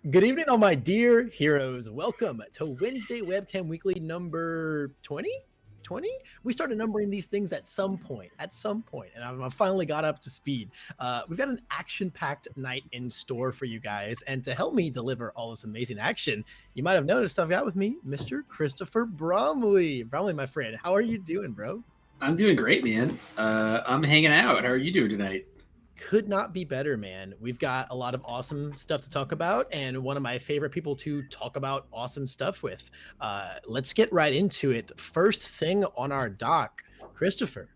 Good evening, all my dear heroes. Welcome to Wednesday Webcam Weekly number 20? 20? We started numbering these things at some point, and I finally got up to speed. We've got an action-packed night in store for you guys, and to help me deliver all this amazing action, you might have noticed I've got with me Mr. Christopher Bromley. Bromley, my friend, how are you doing, bro? I'm doing great, man. I'm hanging out. How are you doing tonight? Could not be better, man. We've got a lot of awesome stuff to talk about, and one of my favorite people to talk about awesome stuff with. Let's get right into it. First thing on our dock, Christopher,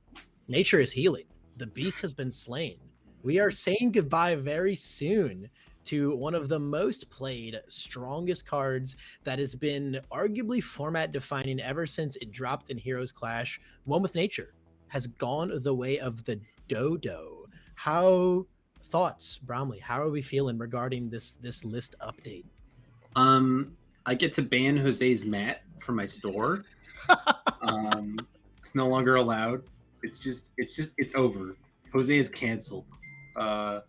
nature is healing. The beast has been slain. We are saying goodbye very soon to one of the most played, strongest cards that has been arguably format defining ever since it dropped in Heroes Clash. One with Nature has gone the way of the dodo. How thoughts, Bromley? How are we feeling regarding this list update? I get to ban Jose's mat from my store. Um, it's no longer allowed. It's over. Jose is canceled. I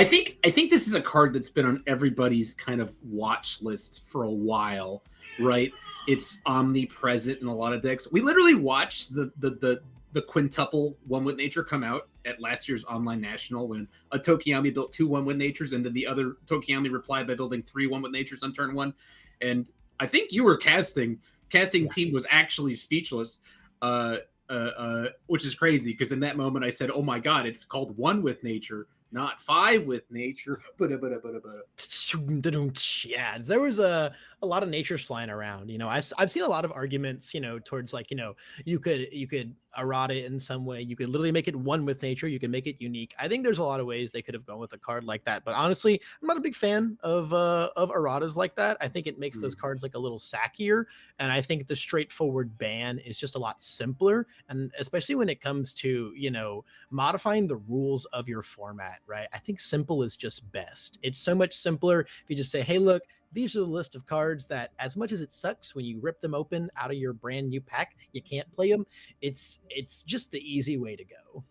think this is a card that's been on everybody's kind of watch list for a while, right? It's omnipresent in a lot of decks. We literally watched the quintuple One with Nature come out at last year's online national when a Tokiyami built 2 One with Natures, and then the other Tokiyami replied by building 3 One with Natures on turn 1. And I think you were casting team was actually speechless, which is crazy because in that moment I said, "Oh my god, it's called One with Nature, not 5 with Nature." Yeah, there was a lot of natures flying around. I've seen a lot of arguments, towards like, you could errata it in some way. You could literally make it one with nature. You can make it unique. I think there's a lot of ways they could have gone with a card like that. But honestly, I'm not a big fan of erratas like that. I think it makes those cards like a little sackier. And I think the straightforward ban is just a lot simpler. And especially when it comes to, modifying the rules of your format, right? I think simple is just best. It's so much simpler if you just say, hey, look, these are the list of cards that, as much as it sucks when you rip them open out of your brand new pack, you can't play them. It's just the easy way to go.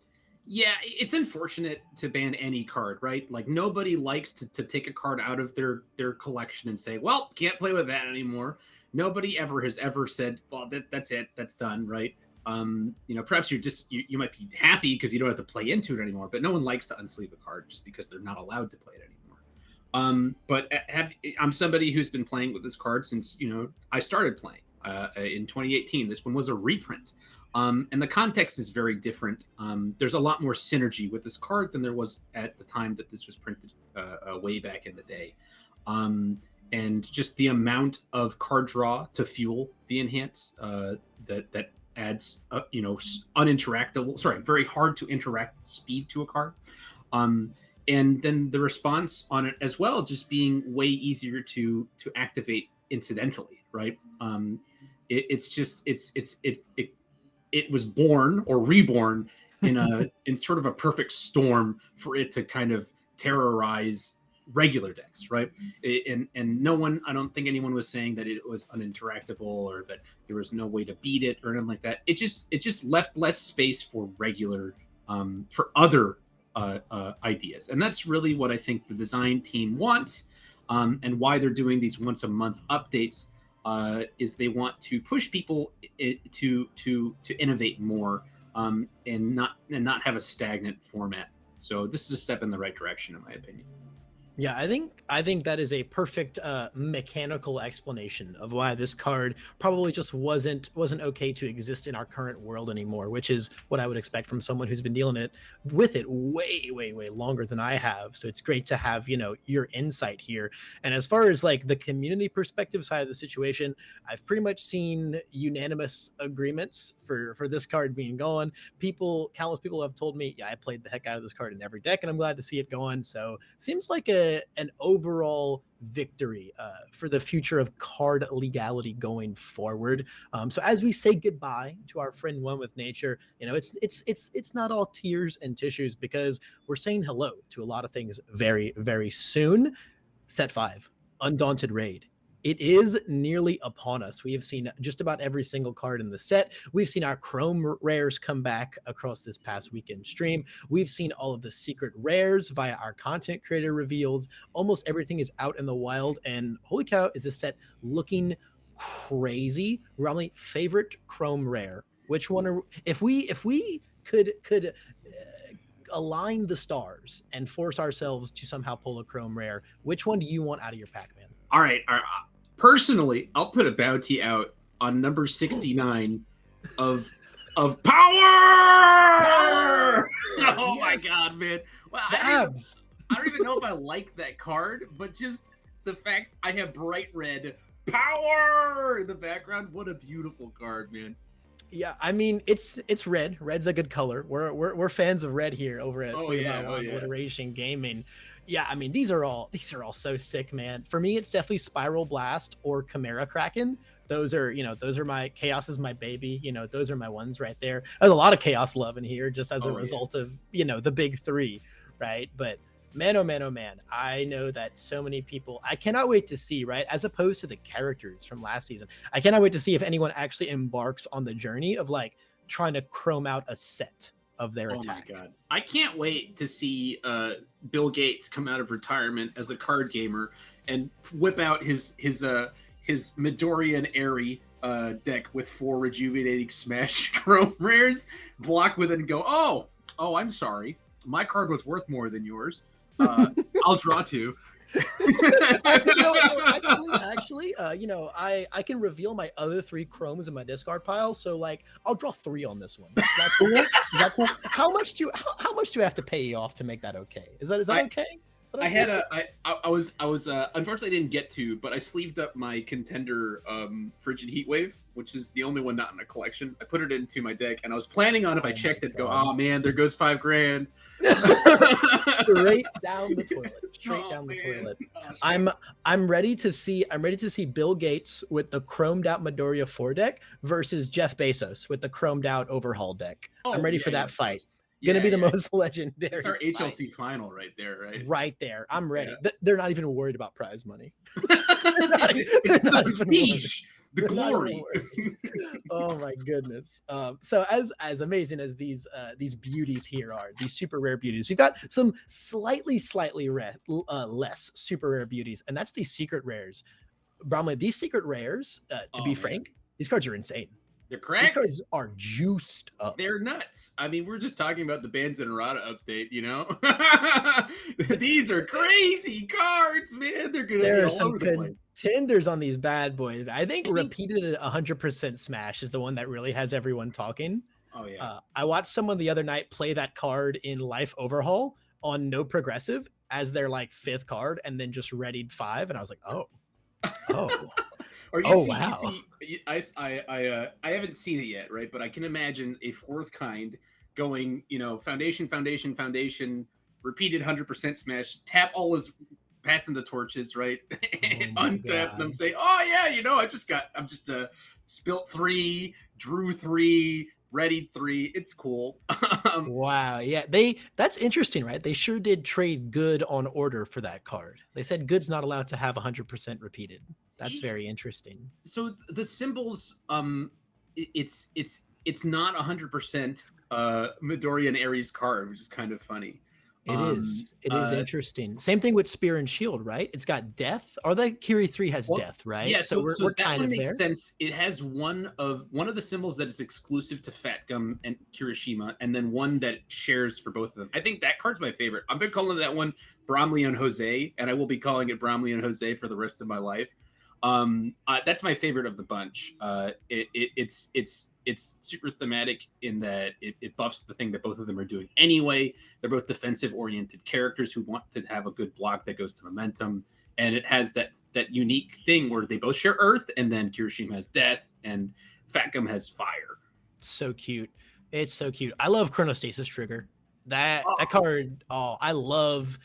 Yeah, it's unfortunate to ban any card, right? Like nobody likes to take a card out of their collection and say, well, can't play with that anymore. Nobody ever has ever said, well, that's it, that's done, right? Perhaps you might be happy because you don't have to play into it anymore, but no one likes to unsleeve a card just because they're not allowed to play it anymore. But I'm somebody who's been playing with this card since I started playing in 2018. This one was a reprint, and the context is very different. There's a lot more synergy with this card than there was at the time that this was printed way back in the day. And just the amount of card draw to fuel the enhance that adds very hard to interact speed to a card. And then the response on it as well, just being way easier to activate incidentally, right? It was born or reborn in sort of a perfect storm for it to kind of terrorize regular decks, right? And no one, I don't think anyone was saying that it was uninteractable or that there was no way to beat it or anything like that. It just left less space for regular for other ideas, and that's really what I think the design team wants, and why they're doing these once a month updates. Is they want to push people to innovate more, and not have a stagnant format. So this is a step in the right direction, in my opinion. Yeah, I think that is a perfect mechanical explanation of why this card probably just wasn't okay to exist in our current world anymore, which is what I would expect from someone who's been dealing with it way longer than I have. So it's great to have, your insight here. And as far as like the community perspective side of the situation, I've pretty much seen unanimous agreements for this card being gone. Countless people have told me, yeah, I played the heck out of this card in every deck, and I'm glad to see it going. So seems like an overall victory for the future of card legality going forward. So as we say goodbye to our friend One with Nature, it's not all tears and tissues, because we're saying hello to a lot of things very, very soon. Set 5, Undaunted Raid. It is nearly upon us. We have seen just about every single card in the set. We've seen our Chrome rares come back across this past weekend stream. We've seen all of the secret rares via our content creator reveals. Almost everything is out in the wild. And holy cow, is this set looking crazy? Romley, favorite Chrome rare. Which one are if we could align the stars and force ourselves to somehow pull a Chrome rare, which one do you want out of your Pac-Man? All right. Personally, I'll put a bounty out on number 69 of power. Oh yes. My god, man! Well, I don't even know if I like that card, but just the fact I have bright red power in the background. What a beautiful card, man! Yeah, I mean it's red. Red's a good color. We're fans of red here over at Iteration Gaming. Yeah, I mean these are all so sick, man. For me, it's definitely Spiral Blast or Chimera Kraken. Those are my Chaos is my baby. Those are my ones right there. There's a lot of Chaos love in here, just as a result of the big three, right? But man, oh man, oh man, I know that so many people, I cannot wait to see, right? As opposed to the characters from last season, I cannot wait to see if anyone actually embarks on the journey of like trying to chrome out a set of their attack. Oh my god. I can't wait to see Bill Gates come out of retirement as a card gamer and whip out his Midoriyan Airy deck with 4 rejuvenating smash chrome rares, block with it and go, oh, I'm sorry. My card was worth more than yours. I'll draw 2. Actually, I can reveal my other 3 chromes in my discard pile. So like, I'll draw 3 on this one. Is that cool? Is that cool? How much do I have to pay you off to make that okay? Is that okay? I was unfortunately I didn't get to, but I sleeved up my contender Frigid Heatwave, which is the only one not in the collection. I put it into my deck, and I was planning on if I checked it, go, oh man, there goes $5,000. Straight down the toilet. Oh, I'm ready to see Bill Gates with the chromed out Midoriya 4 deck versus Jeff Bezos with the chromed out Overhaul deck. I'm ready for that fight. Gonna be the most legendary. It's our HLC final right there, right? Right there. I'm ready. Yeah. They're not even worried about prize money. It's the prestige, the glory. Oh my goodness. So as amazing as these beauties here are, these super rare beauties, we've got some slightly less super rare beauties, and that's these secret rares. Bromley, these secret rares, to be frank, these cards are insane. They're correct. These cards are juiced up. They're nuts. I mean, we're just talking about the Bands and Errata update, These are crazy cards, man. They're gonna be all over the place. Contenders on these bad boys. I think repeated 100% smash is the one that really has everyone talking. Oh yeah. I watched someone the other night play that card in Life Overhaul on no progressive as their like 5th card, and then just readied 5, and I was like, oh. Or wow. I haven't seen it yet, right? But I can imagine a 4th kind going, foundation, repeated 100% smash, tap all his, passing the torches, right? Untap them, say, oh yeah, I'm just spilt 3, drew 3, readied 3. It's cool. Wow, yeah, that's interesting, right? They sure did trade good on order for that card. They said good's not allowed to have 100% repeated. That's very interesting. So the symbols, it's not 100% Midoriyan Ares card, which is kind of funny. It is interesting. Same thing with Spear and Shield, right? It's got death. Or the Kiri 3 has death, right? Yeah, so we're that kind one of makes there. sense. It has one of the symbols that is exclusive to Fat Gum and Kirishima, and then one that shares for both of them. I think that card's my favorite. I've been calling that one Bromley and Jose, and I will be calling it Bromley and Jose for the rest of my life. That's my favorite of the bunch. It's super thematic in that it buffs the thing that both of them are doing anyway. They're both defensive oriented characters who want to have a good block that goes to momentum, and it has that unique thing where they both share earth, and then Kirishima has death and Fat Gum has fire. So cute. It's so cute. I love Chronostasis Trigger. That card. Oh, I love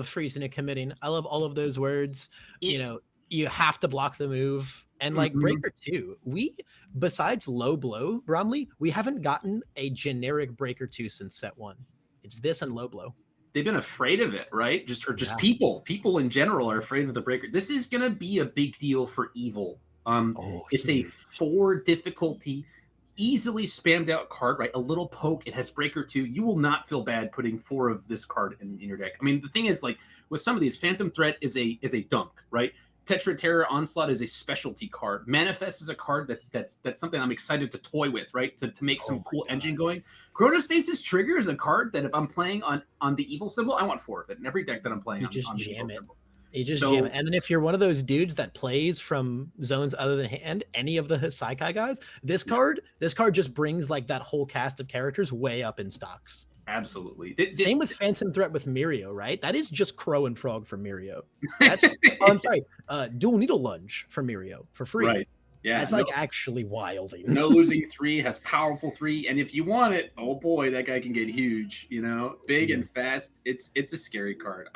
freezing and committing. I love all of those words. You have to block the move. And like Breaker 2, we, besides Low Blow, Bromley, we haven't gotten a generic Breaker 2 since set 1. It's this and Low Blow. been afraid of it, right? Just Yeah. people in general are afraid of the breaker. This is gonna be a big deal for evil. Oh, It's a huge. 4 difficulty, easily spammed out card, right? A little poke. It has breaker 2. You will not feel bad putting 4 of this card in your deck. I mean, the thing is, like with some of these, Phantom Threat is a dunk, right? Tetra Terror Onslaught is a specialty card. Manifest is a card that's something I'm excited to toy with, right? To make some Oh cool my engine god. going. Chronostasis Trigger is a card that if I'm playing on the evil symbol, I want 4 of it in every deck that I'm playing You just on the evil jam it. symbol. You just jam it. So And then if you're one of those dudes that plays from zones other than hand, any of the Saikai guys, yeah, this card just brings like that whole cast of characters way up in stocks. absolutely. Same with Phantom Threat with Mirio, right? That is just Crow and Frog for Mirio. That's oh, I'm sorry, Dual Needle Lunge for Mirio for free. Right. Yeah. That's like actually wilding. No losing 3, has powerful 3, and if you want it, oh boy, that guy can get huge. Big and fast. It's a scary card.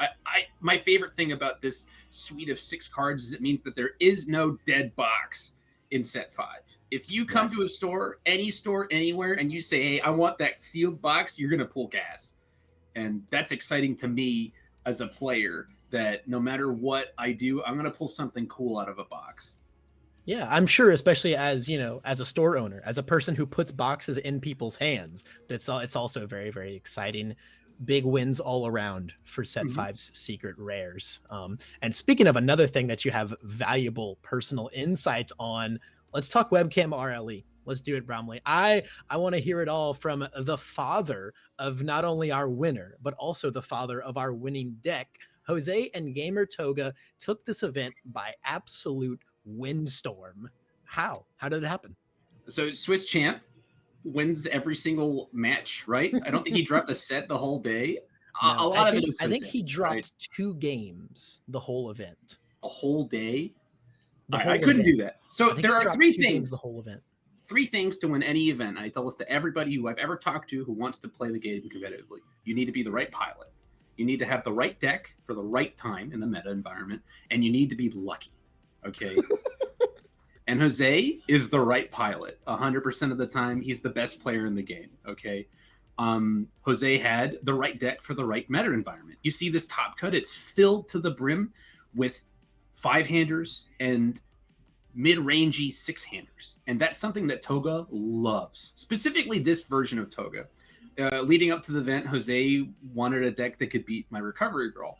My favorite thing about this suite of 6 cards is it means that there is no dead box in set 5. If you come to a store, any store, anywhere, and you say, "Hey, I want that sealed box," you're gonna pull gas, and that's exciting to me as a player. That no matter what I do, I'm gonna pull something cool out of a box. Yeah, I'm sure, especially as as a store owner, as a person who puts boxes in people's hands, it's also very, very exciting. Big wins all around for set Mhm. five's secret rares. And speaking of another thing that you have valuable personal insights on, let's talk webcam RLE. Let's do it, Bromley. I want to hear it all from the father of not only our winner, but also the father of our winning deck. Jose and Gamer Toga took this event by absolute windstorm. How? How did it happen? So Swiss champ wins every single match, right? I don't think he dropped a set the whole day. A No, lot of it was I Swiss think champ, he right? dropped 2 games the whole event. A whole day. The I whole couldn't event. do that. I So think there he are dropped 3 2 games the things. whole event. 3 things to win any event. I tell this to everybody who I've ever talked to who wants to play the game competitively. You need to be the right pilot. You need to have the right deck for the right time in the meta environment, and you need to be lucky. Okay. And Jose is the right pilot 100% of the time. He's the best player in the game. Okay. Jose had the right deck for the right meta environment. You see this top cut, it's filled to the brim with 5-handers and mid-rangey 6-handers. And that's something that Toga loves, specifically this version of Toga. Leading up to the event, Jose wanted a deck that could beat my Recovery Girl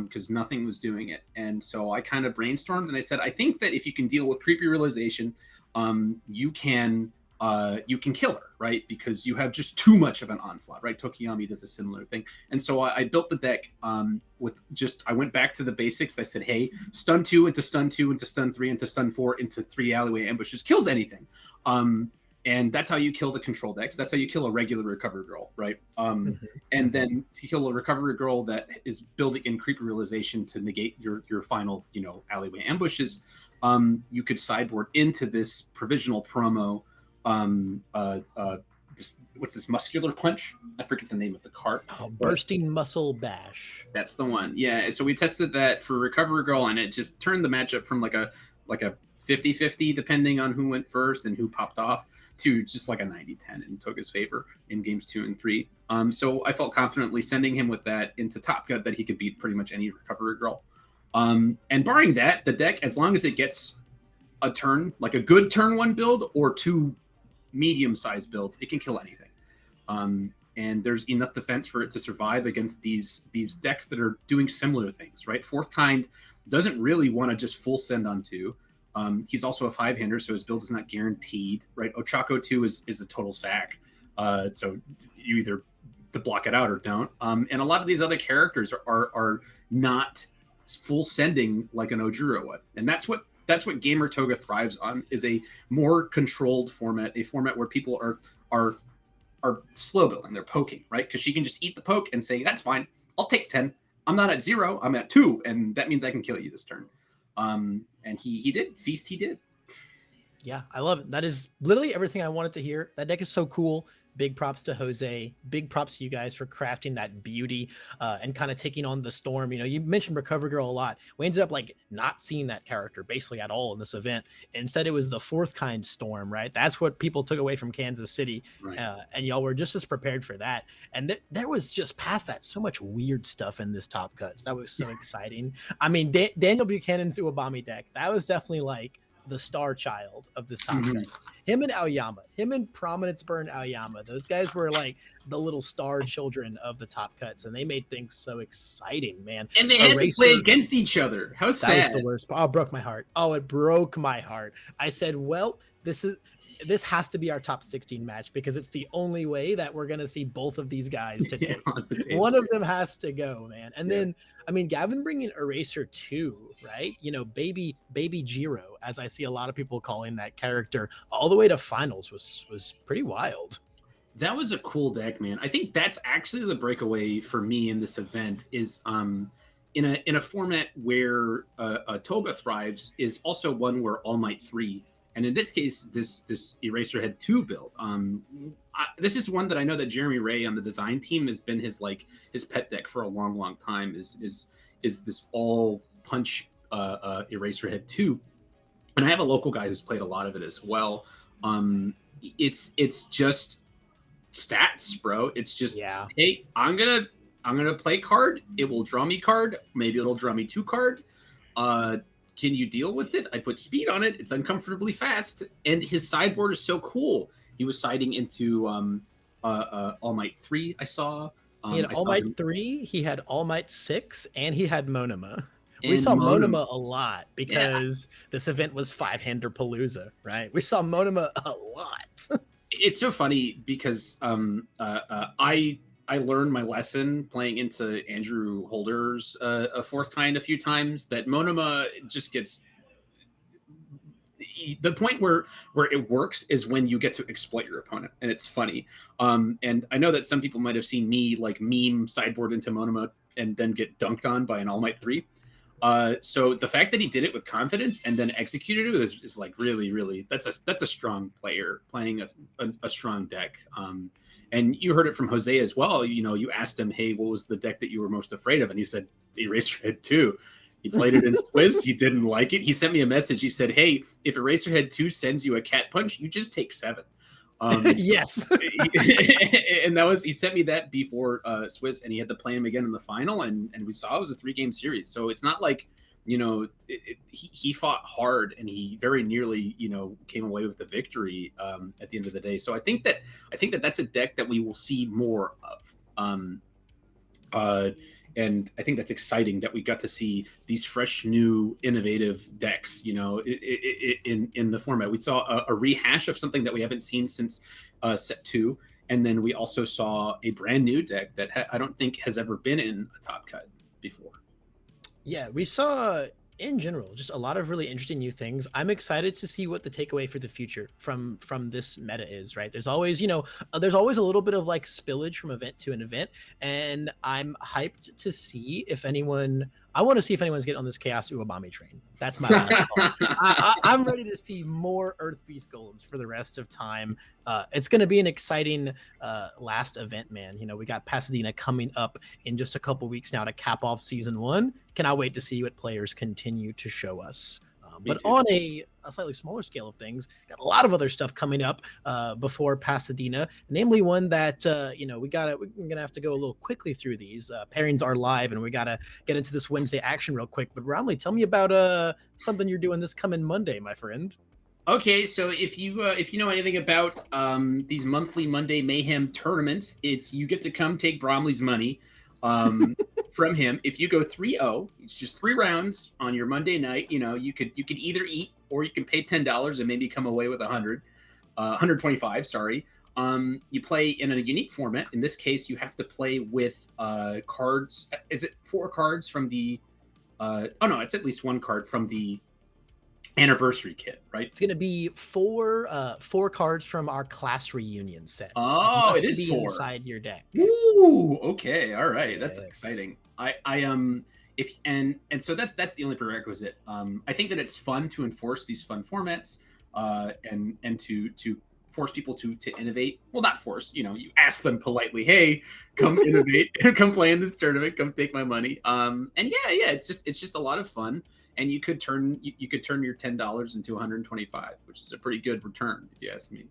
because nothing was doing it. And so I kind of brainstormed and I said, I think that if you can deal with Creepy Realization, you can kill her, right? Because you have just too much of an onslaught, right? Tokiyami does a similar thing. And so I built the deck I went back to the basics. I said, hey, stun 2 into stun 2 into stun 3 into stun 4 into 3 alleyway ambushes kills anything. And that's how you kill the control decks. That's how you kill a regular Recovery Girl, right? And then to kill a Recovery Girl that is building in Creepy Realization to negate your final, alleyway ambushes, you could sideboard into this provisional promo. What's this Muscular Punch? I forget the name of the card. Bursting Muscle Bash. That's the one. Yeah. So we tested that for Recovery Girl, and it just turned the matchup from like a 50-50 depending on who went first and who popped off to just like a 90-10 in Toga's favor in games 2 and 3. So I felt confidently sending him with that into Top Gun that he could beat pretty much any Recovery Girl. And barring that, the deck, as long as it gets a turn, like a good turn 1 build or 2 medium-sized builds, it can kill anything. And there's enough defense for it to survive against these decks that are doing similar things, right? Fourth Kind doesn't really want to just full send on 2. He's also a 5-hander, so his build is not guaranteed, right? Ochako 2 is a total sack. So you either to block it out or don't. And a lot of these other characters are not full sending like an Ojuro would. And that's what Gamer Toga thrives on, is a more controlled format, a format where people are slow building, they're poking, right? Because she can just eat the poke and say, that's fine, I'll take 10. I'm not at 0, I'm at 2, and that means I can kill you this turn. And he did. Feast he did. Yeah, I love it. That is literally everything I wanted to hear. That deck is so cool big props to Jose. Big props to you guys for crafting that beauty and kind of taking on the storm. You know, you mentioned Recover Girl a lot. We ended up like not seeing that character basically at all in this event. Instead, it was the fourth kind storm, right? That's what people took away from Kansas City. Right. And y'all were just as prepared for that. And there was just past that so much weird stuff in this Top Cuts. That was so exciting. I mean, Daniel Buchanan's Uwabami deck, that was definitely like the star child of this Top Cuts. Him and Aoyama, him and Prominence Burn Aoyama, those guys were like the little star children of the Top Cuts, and they made things so exciting, man. And they had to play against each other. How sad. That was the worst. Oh, it broke my heart. Oh, it broke my heart. I said, well, this has to be our top 16 match because it's the only way that we're going to see both of these guys today. One of them has to go, man. And then, I mean, Gavin bringing Eraser 2, right? You know, baby Jiro, as I see a lot of people calling that character, all the way to finals was pretty wild. That was a cool deck, man. I think that's actually the breakaway for me in this event is in a format where Toga thrives is also one where All Might 3. And in this case, this Eraserhead 2 build, this is one that I know that Jeremy Ray on the design team has been his pet deck for a long time. Is this all punch Eraserhead 2, and I have a local guy who's played a lot of it as well. It's just stats, bro. It's just hey, I'm gonna play card. It will draw me card. Maybe it'll draw me 2 card. Can you deal with it? I put speed on it. It's uncomfortably fast. And his sideboard is so cool. He was siding into All Might 3, I saw. He had All Might 3, he had All Might 6, and he had Monoma. And we saw Monoma a lot because this event was 5-hander Palooza, right? We saw Monoma a lot. It's so funny because I learned my lesson playing into Andrew Holder's a fourth kind a few times that Monoma just gets the point where it works is when you get to exploit your opponent, and it's funny. And I know that some people might have seen me like meme sideboard into Monoma and then get dunked on by an All Might 3. So the fact that he did it with confidence and then executed it is like really that's a strong player playing a strong deck. And you heard it from Jose as well. You know, you asked him, hey, what was the deck that you were most afraid of? And he said, Eraserhead 2. He played it in Swiss. He didn't like it. He sent me a message. He said, hey, if Eraserhead 2 sends you a cat punch, you just take 7. Yes. And he sent me that before Swiss, and he had to play him again in the final. And we saw it was a 3-game series. So it's not like, you know, he fought hard and he very nearly, you know, came away with the victory at the end of the day. So I think that that's a deck that we will see more of. And I think that's exciting that we got to see these fresh, new, innovative decks, you know, in the format. We saw a rehash of something that we haven't seen since set 2. And then we also saw a brand new deck that I don't think has ever been in a Top Cut before. Yeah, we saw in general just a lot of really interesting new things. I'm excited to see what the takeaway for the future from this meta is, right? There's always, you know, there's always a little bit of like spillage from event to an event, and I'm hyped to see if I want to see if anyone's getting on this Chaos Uwabami train. That's my last call. I'm ready to see more Earth Beast Golems for the rest of time. It's going to be an exciting last event, man. You know, we got Pasadena coming up in just a couple weeks now to cap off season 1. Cannot wait to see what players continue to show us. But on a slightly smaller scale of things, got a lot of other stuff coming up before Pasadena, namely one that, you know, we're going to have to go a little quickly through these. Pairings are live, and we got to get into this Wednesday action real quick. But Romley, tell me about something you're doing this coming Monday, my friend. Okay, so if you know anything about these monthly Monday Mayhem tournaments, you get to come take Bromley's money from him. If you go 3-0, it's just 3 rounds on your Monday night. You know, you could either eat or you can pay $10 and maybe come away with 125. Sorry. You play in a unique format. In this case, you have to play with cards. Is it 4 cards from the? Oh no, it's at least 1 card from the anniversary kit, right? It's going to be 4 cards from our class reunion set. Oh, it is 4 inside your deck. Ooh, okay, all right, that's exciting. So that's the only prerequisite. I think that it's fun to enforce these fun formats, and to force people to innovate. Well, not force, you ask them politely, hey, come innovate, come play in this tournament, come take my money. And yeah, it's just a lot of fun. And you could turn your $10 into 125, which is a pretty good return, if you ask me.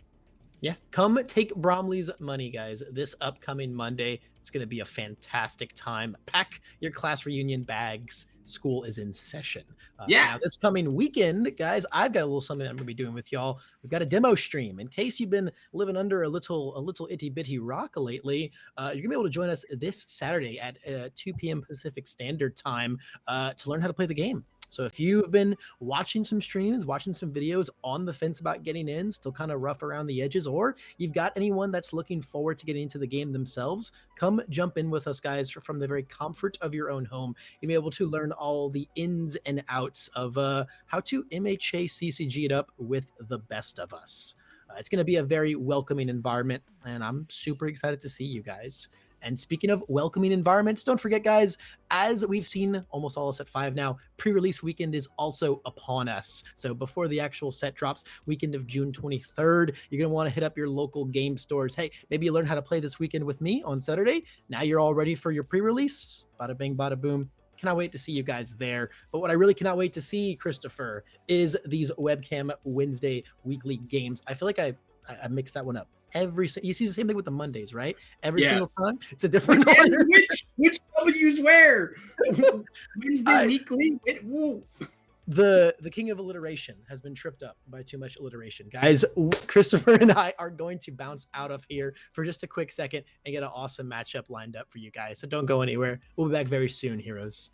Yeah, come take Bromley's money, guys. This upcoming Monday, it's going to be a fantastic time. Pack your class reunion bags. School is in session. Yeah. Now, this coming weekend, guys, I've got a little something I'm going to be doing with y'all. We've got a demo stream. In case you've been living under a little itty bitty rock lately, you're going to be able to join us this Saturday at 2 p.m. Pacific Standard Time to learn how to play the game. So if you've been watching some streams, watching some videos, on the fence about getting in, still kind of rough around the edges, or you've got anyone that's looking forward to getting into the game themselves, come jump in with us, guys, from the very comfort of your own home. You'll be able to learn all the ins and outs of how to MHA CCG it up with the best of us. It's going to be a very welcoming environment, and I'm super excited to see you guys. And speaking of welcoming environments, don't forget, guys, as we've seen almost all us at 5 now, pre-release weekend is also upon us. So before the actual set drops, weekend of June 23rd, you're going to want to hit up your local game stores. Hey, maybe you learned how to play this weekend with me on Saturday. Now you're all ready for your pre-release. Bada bing, bada boom. Cannot wait to see you guys there. But what I really cannot wait to see, Christopher, is these Webcam Wednesday weekly games. I feel like I mixed that one up. You see the same thing with the Mondays, right? Every single time it's a different one. Which W's where? Wednesday weekly. The king of alliteration has been tripped up by too much alliteration, guys. Christopher and I are going to bounce out of here for just a quick second and get an awesome matchup lined up for you guys. So don't go anywhere. We'll be back very soon, heroes.